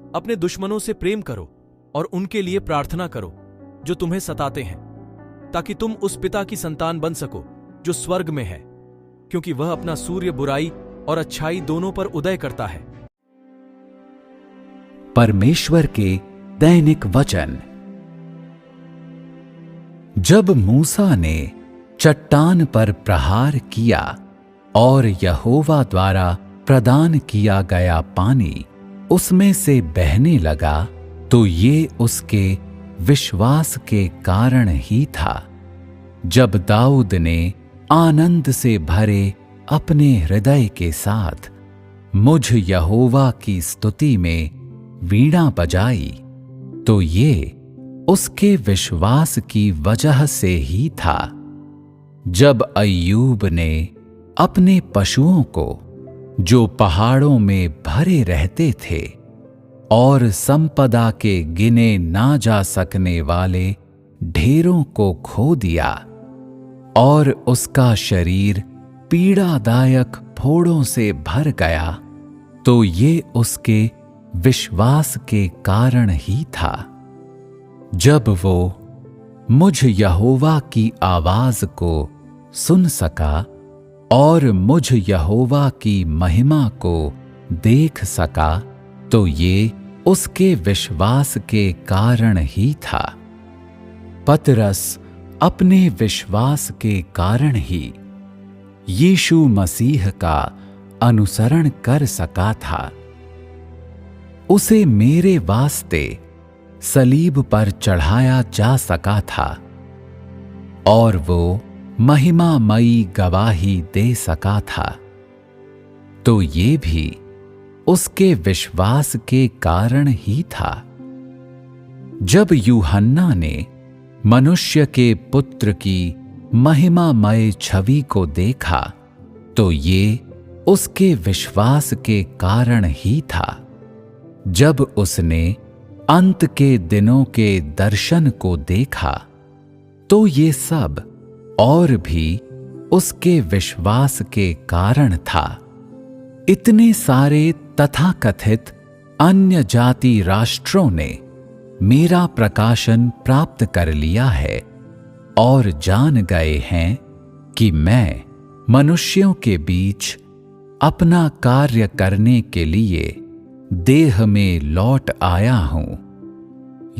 अपने दुश्मनों से प्रेम करो और उनके लिए प्रार्थना करो जो तुम्हें सताते हैं, ताकि तुम उस पिता की संतान बन सको जो स्वर्ग में है, क्योंकि वह अपना सूर्य बुराई और अच्छाई दोनों पर उदय करता है। परमेश्वर के दैनिक वचन। जब मूसा ने चट्टान पर प्रहार किया और यहोवा द्वारा प्रदान किया गया पानी उसमें से बहने लगा, तो ये उसके विश्वास के कारण ही था। जब दाऊद ने आनंद से भरे अपने हृदय के साथ मुझ यहोवा की स्तुति में वीणा बजाई, तो ये उसके विश्वास की वजह से ही था। जब अय्यूब ने अपने पशुओं को जो पहाड़ों में भरे रहते थे और संपदा के गिने ना जा सकने वाले ढेरों को खो दिया और उसका शरीर पीड़ादायक फोड़ों से भर गया, तो ये उसके विश्वास के कारण ही था। जब वो मुझ यहोवा की आवाज को सुन सका और मुझ यहोवा की महिमा को देख सका, तो ये उसके विश्वास के कारण ही था। पतरस अपने विश्वास के कारण ही यीशु मसीह का अनुसरण कर सका था। उसे मेरे वास्ते सलीब पर चढ़ाया जा सका था और वो महिमामयी गवाही दे सका था, तो ये भी उसके विश्वास के कारण ही था। जब यूहन्ना ने मनुष्य के पुत्र की महिमामय छवि को देखा, तो ये उसके विश्वास के कारण ही था। जब उसने अंत के दिनों के दर्शन को देखा, तो ये सब और भी उसके विश्वास के कारण था। इतने सारे तथाकथित अन्य जाति राष्ट्रों ने मेरा प्रकाशन प्राप्त कर लिया है और जान गए हैं कि मैं मनुष्यों के बीच अपना कार्य करने के लिए देह में लौट आया हूं।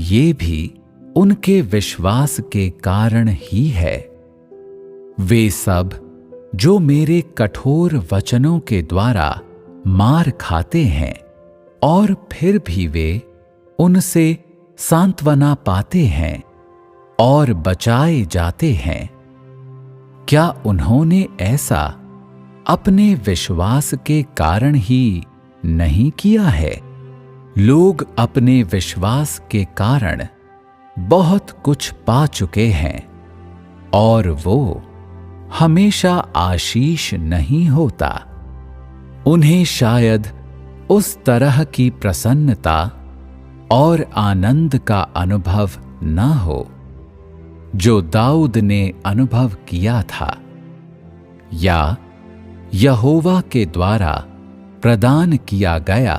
ये भी उनके विश्वास के कारण ही है। वे सब जो मेरे कठोर वचनों के द्वारा मार खाते हैं और फिर भी वे उनसे सांत्वना पाते हैं और बचाए जाते हैं, क्या उन्होंने ऐसा अपने विश्वास के कारण ही नहीं किया है? लोग अपने विश्वास के कारण बहुत कुछ पा चुके हैं और वो हमेशा आशीष नहीं होता। उन्हें शायद उस तरह की प्रसन्नता और आनंद का अनुभव न हो जो दाऊद ने अनुभव किया था, या यहोवा के द्वारा प्रदान किया गया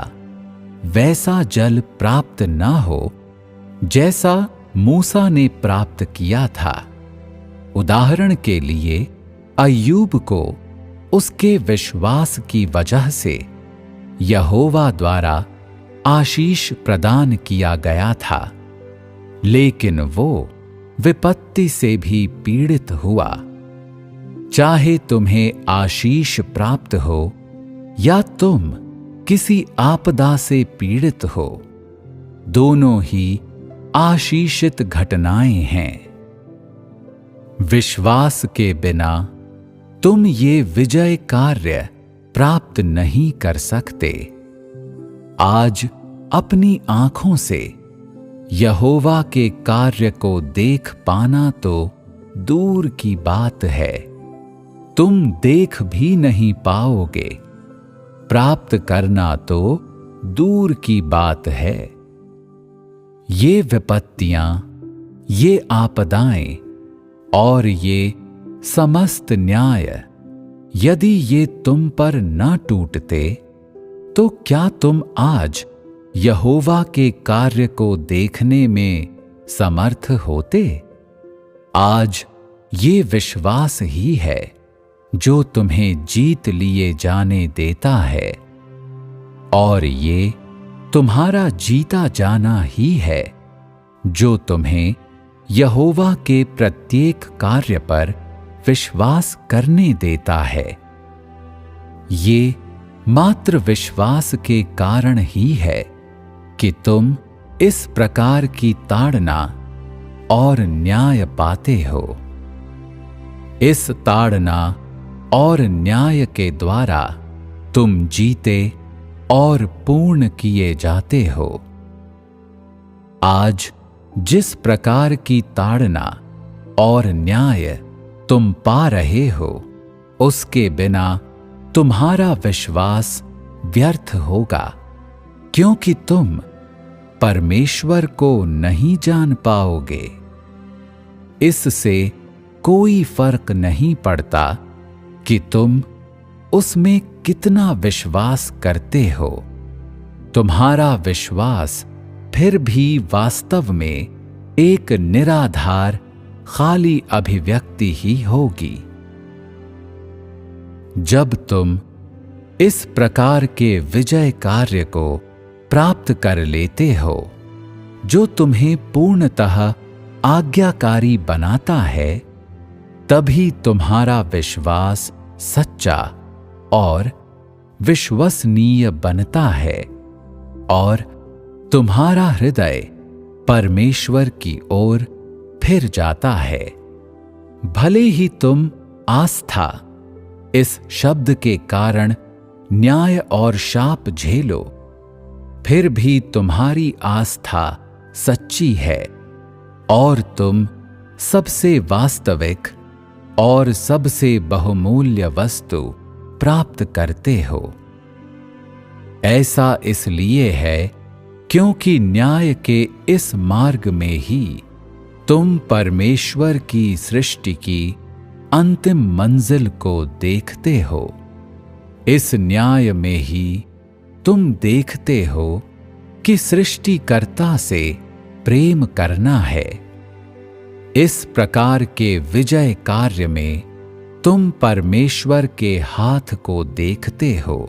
वैसा जल प्राप्त न हो जैसा मूसा ने प्राप्त किया था। उदाहरण के लिए अय्यूब को उसके विश्वास की वजह से यहोवा द्वारा आशीष प्रदान किया गया था, लेकिन वो विपत्ति से भी पीड़ित हुआ। चाहे तुम्हें आशीष प्राप्त हो या तुम किसी आपदा से पीड़ित हो, दोनों ही आशीषित घटनाएं हैं। विश्वास के बिना तुम ये विजय कार्य प्राप्त नहीं कर सकते। आज अपनी आंखों से यहोवा के कार्य को देख पाना तो दूर की बात है, तुम देख भी नहीं पाओगे। प्राप्त करना तो दूर की बात है। ये विपत्तियां, ये आपदाएं और ये समस्त न्याय यदि ये तुम पर न टूटते, तो क्या तुम आज यहोवा के कार्य को देखने में समर्थ होते? आज ये विश्वास ही है जो तुम्हें जीत लिए जाने देता है, और ये तुम्हारा जीता जाना ही है जो तुम्हें यहोवा के प्रत्येक कार्य पर विश्वास करने देता है। ये मात्र विश्वास के कारण ही है कि तुम इस प्रकार की ताड़ना और न्याय पाते हो। इस ताड़ना और न्याय के द्वारा तुम जीते और पूर्ण किए जाते हो। आज जिस प्रकार की ताड़ना और न्याय तुम पा रहे हो, उसके बिना तुम्हारा विश्वास व्यर्थ होगा, क्योंकि तुम परमेश्वर को नहीं जान पाओगे। इससे कोई फर्क नहीं पड़ता कि तुम उसमें कितना विश्वास करते हो। तुम्हारा विश्वास फिर भी वास्तव में एक निराधार खाली अभिव्यक्ति ही होगी। जब तुम इस प्रकार के विजय कार्य को प्राप्त कर लेते हो जो तुम्हें पूर्णतः आज्ञाकारी बनाता है, तभी तुम्हारा विश्वास सच्चा और विश्वसनीय बनता है और तुम्हारा हृदय परमेश्वर की ओर फिर जाता है। भले ही तुम आस्था इस शब्द के कारण न्याय और शाप झेलो, फिर भी तुम्हारी आस्था सच्ची है और तुम सबसे वास्तविक और सबसे बहुमूल्य वस्तु प्राप्त करते हो। ऐसा इसलिए है क्योंकि न्याय के इस मार्ग में ही तुम परमेश्वर की सृष्टि की अंतिम मंजिल को देखते हो। इस न्याय में ही तुम देखते हो कि सृष्टिकर्ता से प्रेम करना है। इस प्रकार के विजय कार्य में तुम परमेश्वर के हाथ को देखते हो।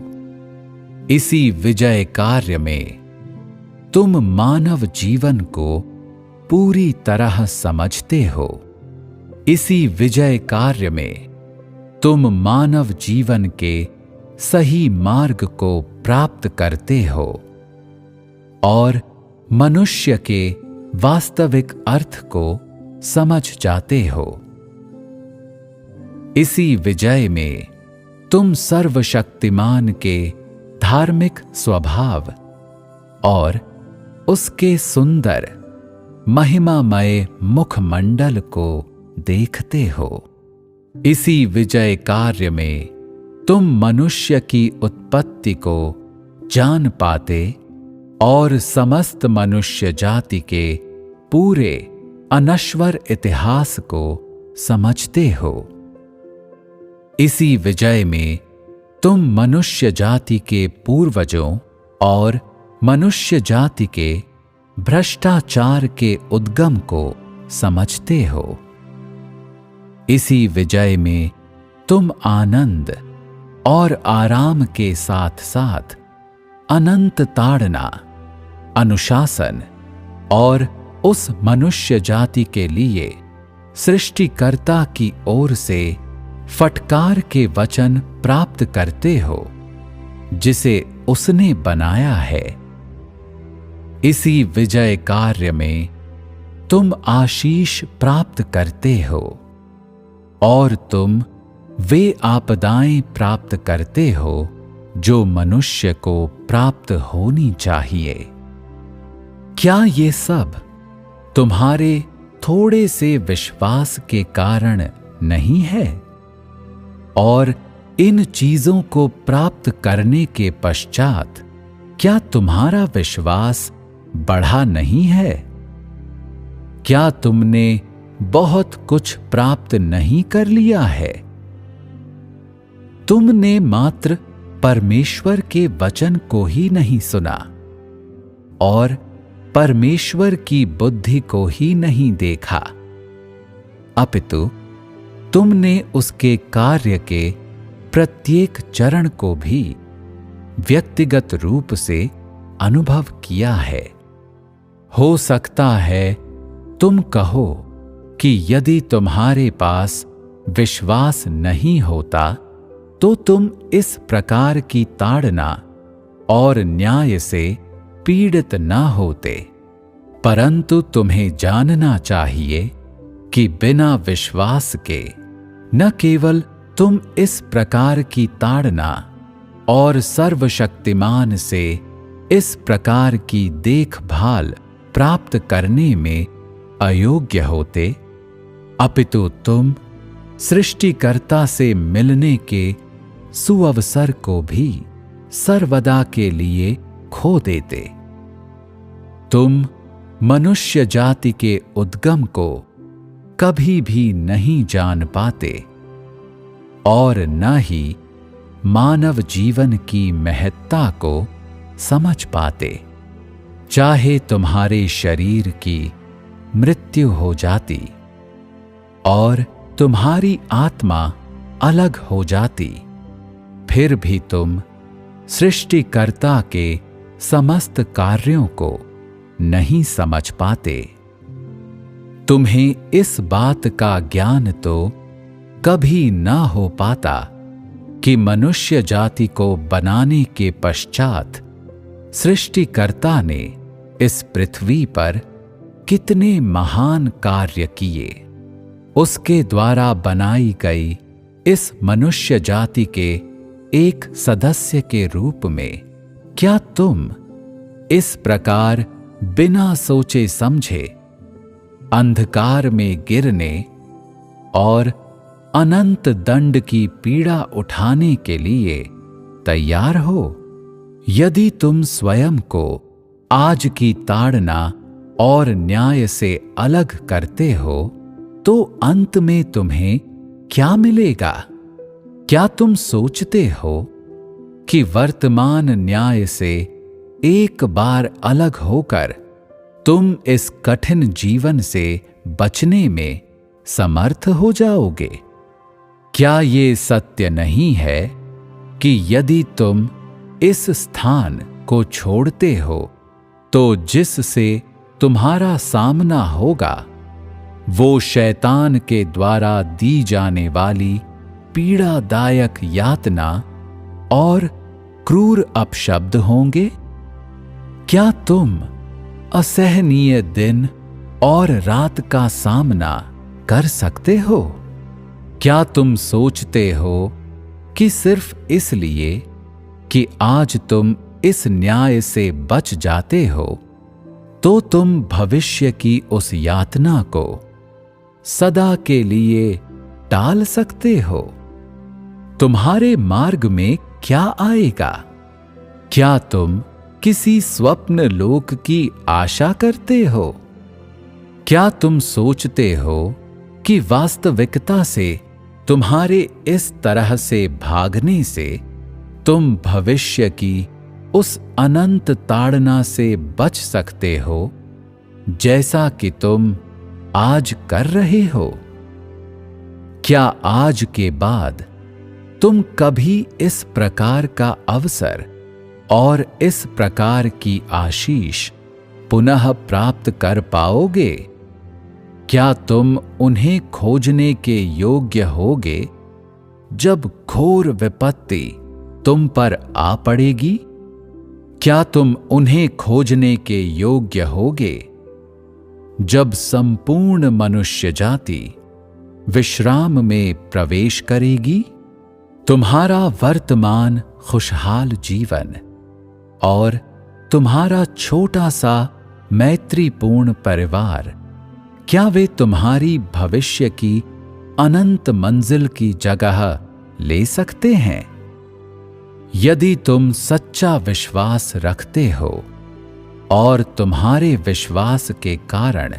इसी विजय कार्य में तुम मानव जीवन को पूरी तरह समझते हो। इसी विजय कार्य में तुम मानव जीवन के सही मार्ग को प्राप्त करते हो और मनुष्य के वास्तविक अर्थ को समझ जाते हो। इसी विजय में तुम सर्वशक्तिमान के धार्मिक स्वभाव और उसके सुंदर महिमामय मुखमंडल को देखते हो। इसी विजय कार्य में तुम मनुष्य की उत्पत्ति को जान पाते और समस्त मनुष्य जाति के पूरे अनश्वर इतिहास को समझते हो। इसी विजय में तुम मनुष्य जाति के पूर्वजों और मनुष्य जाति के भ्रष्टाचार के उद्गम को समझते हो। इसी विजय में तुम आनंद और आराम के साथ साथ अनंत ताड़ना, अनुशासन और उस मनुष्य जाति के लिए सृष्टिकर्ता की ओर से फटकार के वचन प्राप्त करते हो जिसे उसने बनाया है। इसी विजय कार्य में तुम आशीष प्राप्त करते हो और तुम वे आपदाएं प्राप्त करते हो जो मनुष्य को प्राप्त होनी चाहिए। क्या ये सब तुम्हारे थोड़े से विश्वास के कारण नहीं है? और इन चीजों को प्राप्त करने के पश्चात क्या तुम्हारा विश्वास बढ़ा नहीं है? क्या तुमने बहुत कुछ प्राप्त नहीं कर लिया है? तुमने मात्र परमेश्वर के वचन को ही नहीं सुना, और परमेश्वर की बुद्धि को ही नहीं देखा, अपितु तुमने उसके कार्य के प्रत्येक चरण को भी व्यक्तिगत रूप से अनुभव किया है। हो सकता है तुम कहो कि यदि तुम्हारे पास विश्वास नहीं होता तो तुम इस प्रकार की ताड़ना और न्याय से पीड़ित न होते, परंतु तुम्हें जानना चाहिए कि बिना विश्वास के न केवल तुम इस प्रकार की ताड़ना और सर्वशक्तिमान से इस प्रकार की देखभाल प्राप्त करने में अयोग्य होते, अपितु तुम सृष्टिकर्ता से मिलने के सुअवसर को भी सर्वदा के लिए खो देते। तुम मनुष्य जाति के उद्गम को कभी भी नहीं जान पाते और न ही मानव जीवन की महत्ता को समझ पाते। चाहे तुम्हारे शरीर की मृत्यु हो जाती और तुम्हारी आत्मा अलग हो जाती, फिर भी तुम सृष्टिकर्ता के समस्त कार्यों को नहीं समझ पाते। तुम्हें इस बात का ज्ञान तो कभी न हो पाता कि मनुष्य जाति को बनाने के पश्चात सृष्टिकर्ता ने इस पृथ्वी पर कितने महान कार्य किए। उसके द्वारा बनाई गई इस मनुष्य जाति के एक सदस्य के रूप में क्या तुम इस प्रकार बिना सोचे समझे अंधकार में गिरने और अनंत दंड की पीड़ा उठाने के लिए तैयार हो? यदि तुम स्वयं को आज की ताड़ना और न्याय से अलग करते हो तो अंत में तुम्हें क्या मिलेगा? क्या तुम सोचते हो कि वर्तमान न्याय से एक बार अलग होकर तुम इस कठिन जीवन से बचने में समर्थ हो जाओगे? क्या ये सत्य नहीं है कि यदि तुम इस स्थान को छोड़ते हो तो जिससे तुम्हारा सामना होगा वो शैतान के द्वारा दी जाने वाली पीड़ादायक यातना और क्रूर अपशब्द होंगे? क्या तुम असहनीय दिन और रात का सामना कर सकते हो? क्या तुम सोचते हो कि सिर्फ इसलिए कि आज तुम इस न्याय से बच जाते हो तो तुम भविष्य की उस यातना को सदा के लिए टाल सकते हो? तुम्हारे मार्ग में क्या आएगा? क्या तुम किसी स्वप्न लोक की आशा करते हो? क्या तुम सोचते हो कि वास्तविकता से तुम्हारे इस तरह से भागने से तुम भविष्य की उस अनंत ताड़ना से बच सकते हो जैसा कि तुम आज कर रहे हो? क्या आज के बाद तुम कभी इस प्रकार का अवसर और इस प्रकार की आशीष पुनः प्राप्त कर पाओगे? क्या तुम उन्हें खोजने के योग्य होगे जब घोर विपत्ति तुम पर आ पड़ेगी? क्या तुम उन्हें खोजने के योग्य होगे जब संपूर्ण मनुष्य जाति विश्राम में प्रवेश करेगी? तुम्हारा वर्तमान खुशहाल जीवन और तुम्हारा छोटा सा मैत्रीपूर्ण परिवार, क्या वे तुम्हारी भविष्य की अनंत मंजिल की जगह ले सकते हैं? यदि तुम सच्चा विश्वास रखते हो और तुम्हारे विश्वास के कारण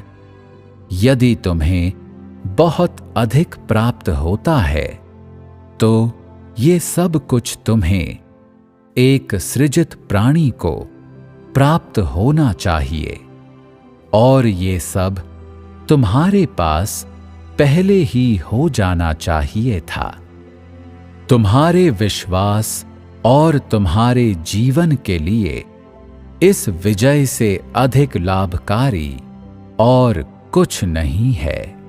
यदि तुम्हें बहुत अधिक प्राप्त होता है तो ये सब कुछ तुम्हें एक सृजित प्राणी को प्राप्त होना चाहिए, और ये सब तुम्हारे पास पहले ही हो जाना चाहिए था। तुम्हारे विश्वास और तुम्हारे जीवन के लिए इस विजय से अधिक लाभकारी और कुछ नहीं है।